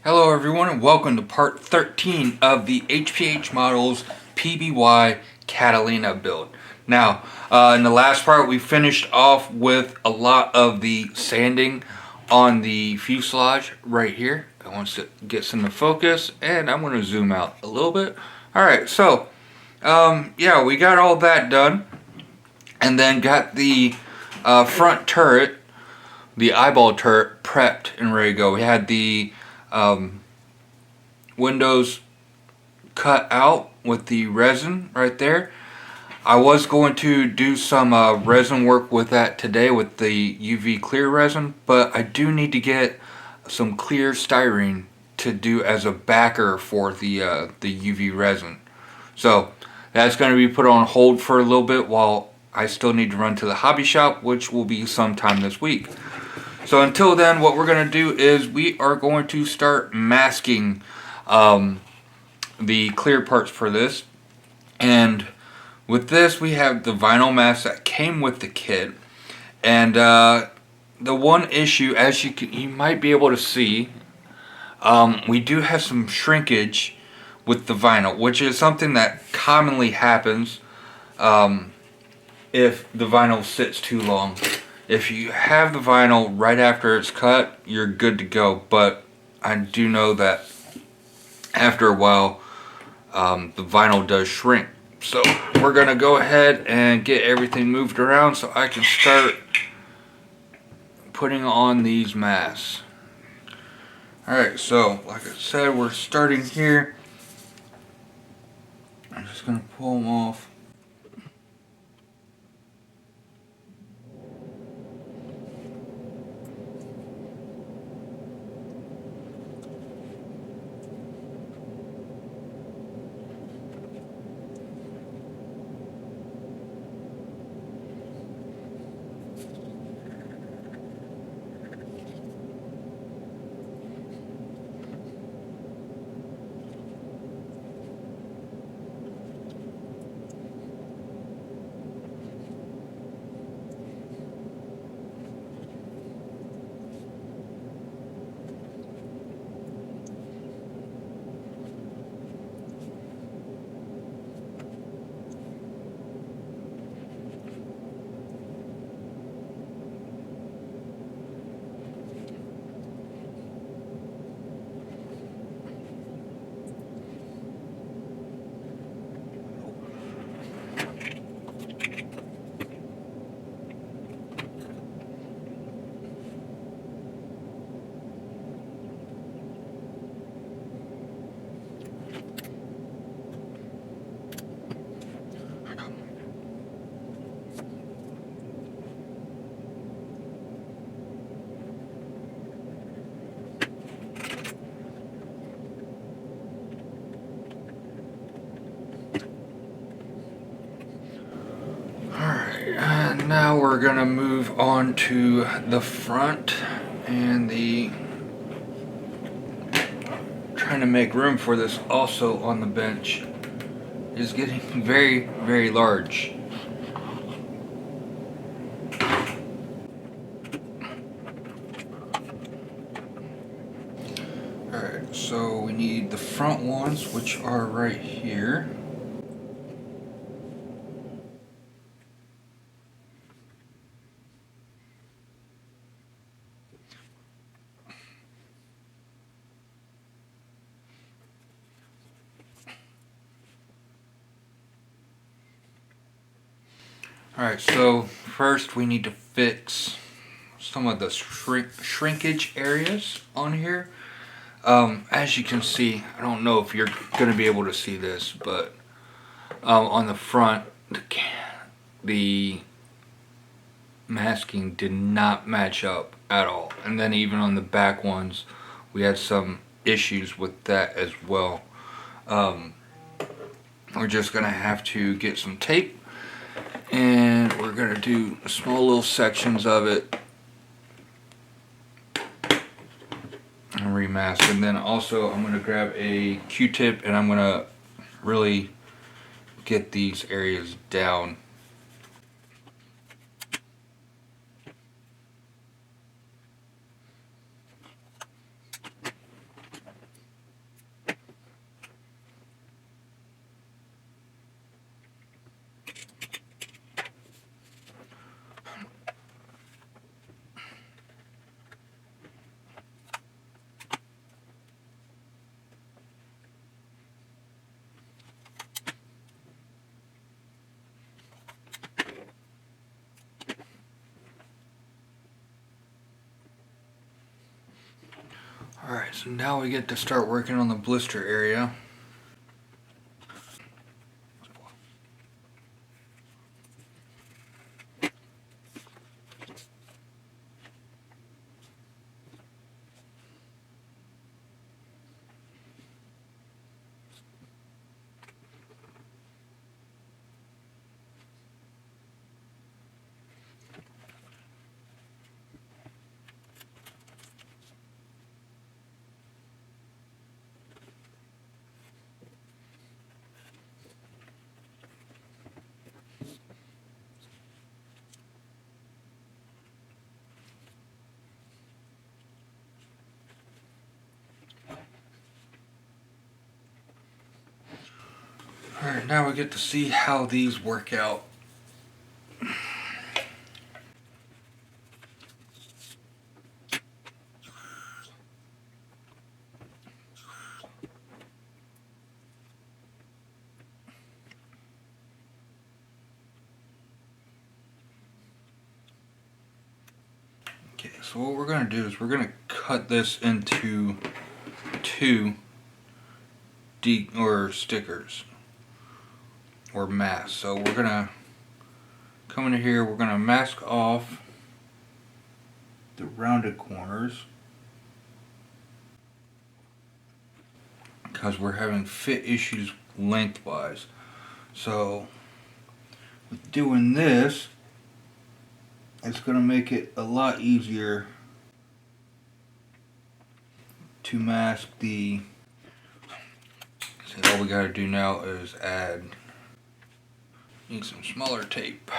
Hello everyone and welcome to part 13 of the HPH model's PBY Catalina build. Now, in the last part we finished off with a lot of the sanding on the fuselage right here. I want to get some to focus and I'm going to zoom out a little bit. Alright, so yeah, we got all that done and then got the front turret, the eyeball turret, prepped and ready to go. We had the windows cut out with the resin right there. I was going to do some resin work with that today with the UV clear resin, but I do need to get some clear styrene to do as a backer for the UV resin. So that's going to be put on hold for a little bit while I still need to run to the hobby shop, which will be sometime this week. So until then, what we're going to do is we are going to start masking the clear parts for this. And with this, we have the vinyl mask that came with the kit. And the one issue, as you might be able to see, we do have some shrinkage with the vinyl, which is something that commonly happens if the vinyl sits too long. If you have the vinyl right after it's cut, you're good to go. But I do know that after a while, the vinyl does shrink. So we're going to go ahead and get everything moved around so I can start putting on these masks. Alright, so like I said, we're starting here. I'm just going to pull them off. And now we're going to move on to the front and the trying to make room for this also on the bench is getting very, very large. Alright, so we need the front ones, which are right here. Alright, so first we need to fix some of the shrinkage areas on here. As you can see, I don't know if you're going to be able to see this, but on the front, the masking did not match up at all. And then even on the back ones, we had some issues with that as well. We're just going to have to get some tape and we're going to do small little sections of it and remask. And then also I'm going to grab a Q-tip and I'm going to really get these areas down. Alright, so now we get to start working on the blister area. Alright, now we get to see how these work out. Okay, so what we're going to do is we're going to cut this into two stickers or masks. So we're going to come into here, we're going to mask off the rounded corners because we're having fit issues lengthwise. So with doing this, it's going to make it a lot easier to mask the. So all we got to do now is need some smaller tape.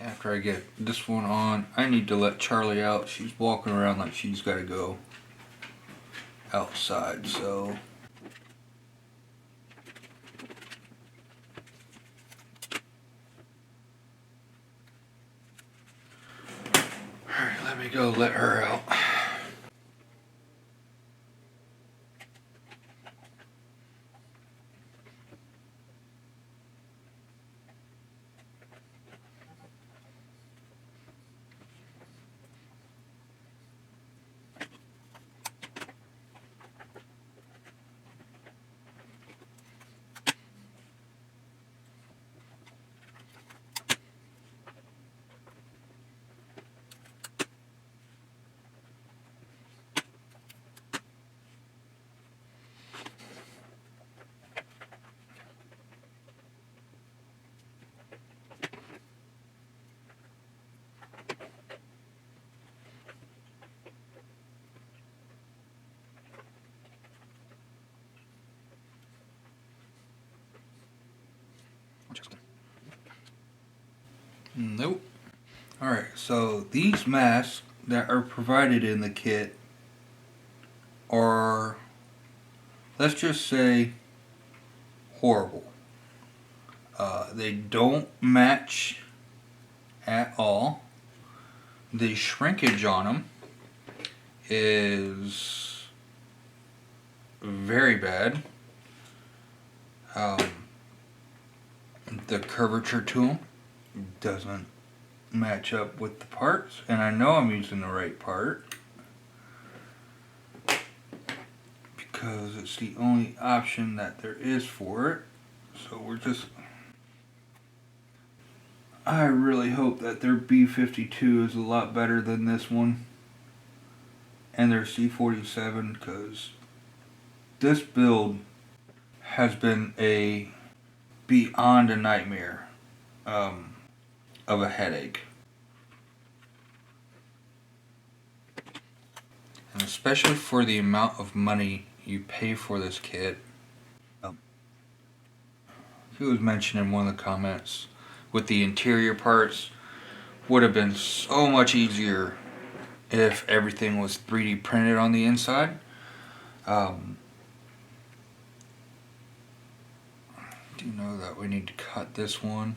After I get this one on, I need to let Charlie out. She's walking around like she's got to go outside, so. Alright, let me go let her out. Nope. Alright, so these masks that are provided in the kit are, let's just say, horrible. They don't match at all. The shrinkage on them is very bad. The curvature to them doesn't match up with the parts, and I know I'm using the right part because it's the only option that there is for it. So I really hope that their B52 is a lot better than this one and their C47, because this build has been beyond a nightmare of a headache. And especially for the amount of money you pay for this kit. He was mentioned in one of the comments with the interior parts would have been so much easier if everything was 3D printed on the inside. Do know that we need to cut this one.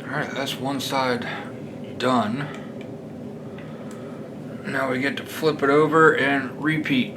Alright, that's one side done. Now we get to flip it over and repeat.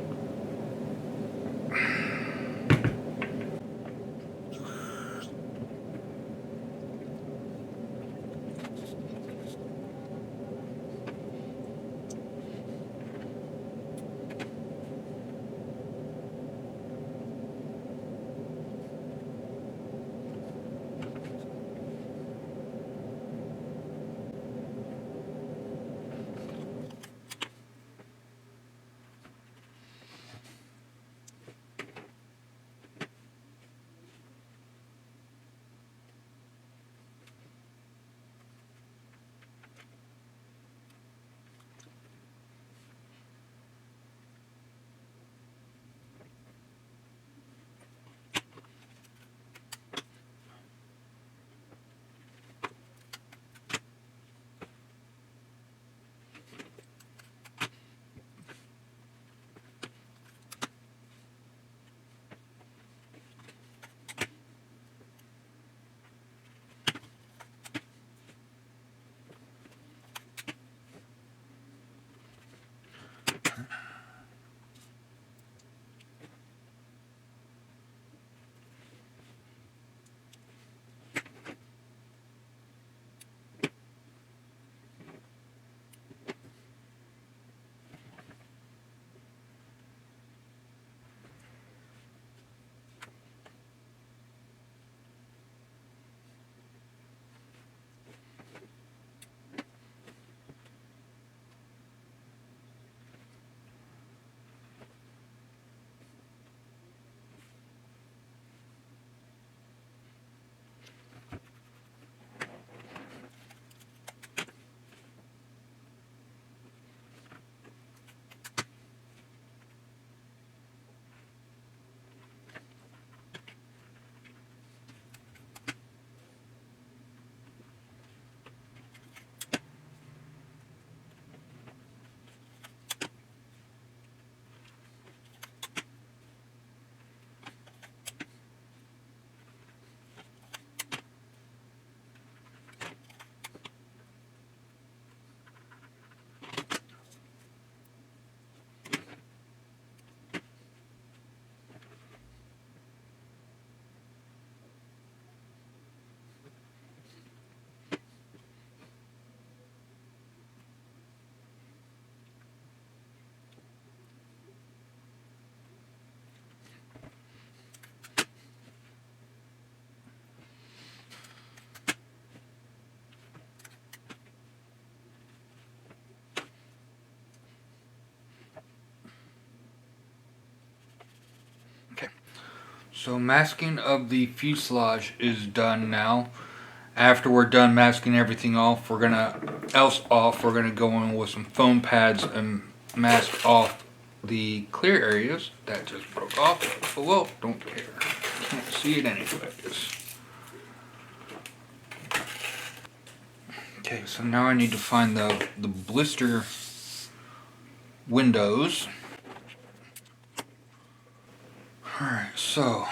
Okay, so masking of the fuselage is done now. After we're done masking everything off, we're gonna go in with some foam pads and mask off the clear areas. That just broke off. Oh well, don't care. Can't see it anyways. Okay, so now I need to find the blister windows. Alright, so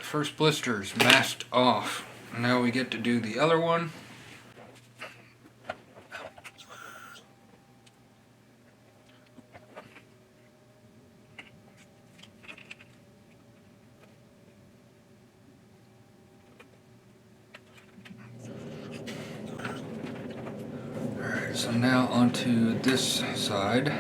first blister is masked off. Now we get to do the other one. Alright, so now onto this side.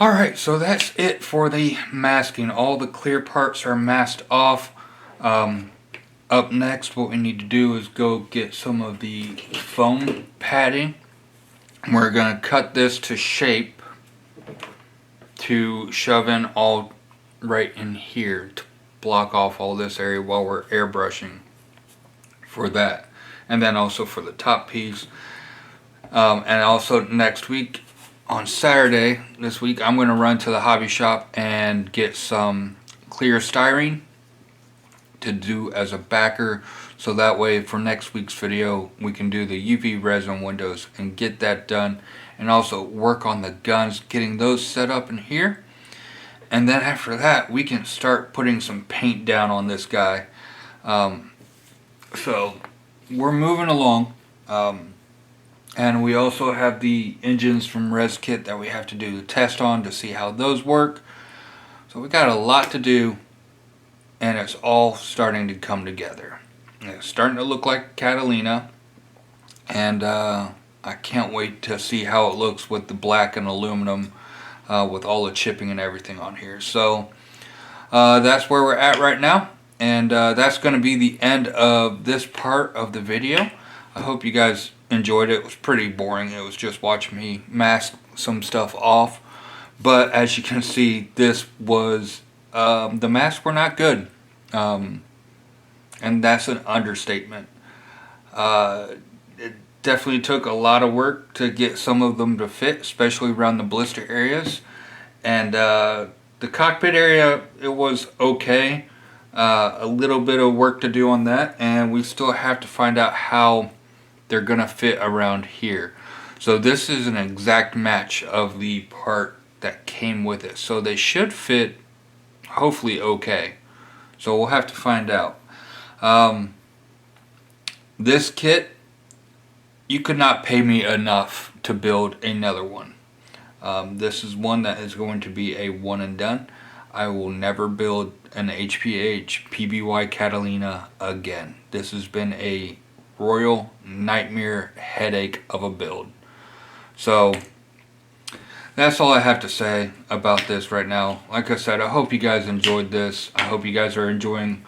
Alright, so that's it for the masking. All the clear parts are masked off. Up next, what we need to do is go get some of the foam padding. We're going to cut this to shape to shove in all right in here to block off all this area while we're airbrushing for that. And then also for the top piece. And also next week, on Saturday this week, I'm going to run to the hobby shop and get some clear styrene to do as a backer, so that way for next week's video we can do the UV resin windows and get that done, and also work on the guns, getting those set up in here. And then after that we can start putting some paint down on this guy. So we're moving along. And we also have the engines from Res Kit that we have to do the test on to see how those work. So we got a lot to do, and it's all starting to come together. It's starting to look like Catalina, and I can't wait to see how it looks with the black and aluminum, with all the chipping and everything on here. So that's where we're at right now, and that's going to be the end of this part of the video. I hope you guys enjoyed it. It was pretty boring. It was just watching me mask some stuff off. But as you can see, this was, the masks were not good. And that's an understatement. It definitely took a lot of work to get some of them to fit, especially around the blister areas. And the cockpit area, it was okay. A little bit of work to do on that, and we still have to find out how they're gonna fit around here. So this is an exact match of the part that came with it, so they should fit hopefully okay. So we'll have to find out. This kit, you could not pay me enough to build another one. This is one that is going to be a one and done. I will never build an HPH PBY Catalina again. This has been a royal nightmare headache of a build. So that's all I have to say about this right now. Like I said, I hope you guys enjoyed this. I hope you guys are enjoying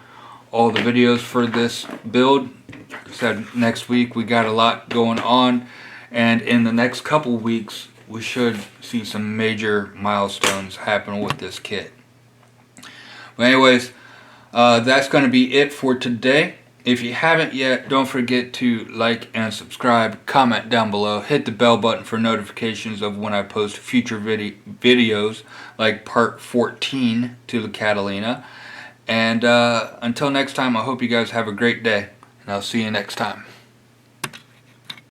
all the videos for this build. Like I said, next week we got a lot going on, and in the next couple weeks we should see some major milestones happen with this kit. But anyways, that's going to be it for today. If you haven't yet, don't forget to like and subscribe, comment down below, hit the bell button for notifications of when I post future videos like part 14 to the Catalina. And until next time, I hope you guys have a great day, and I'll see you next time.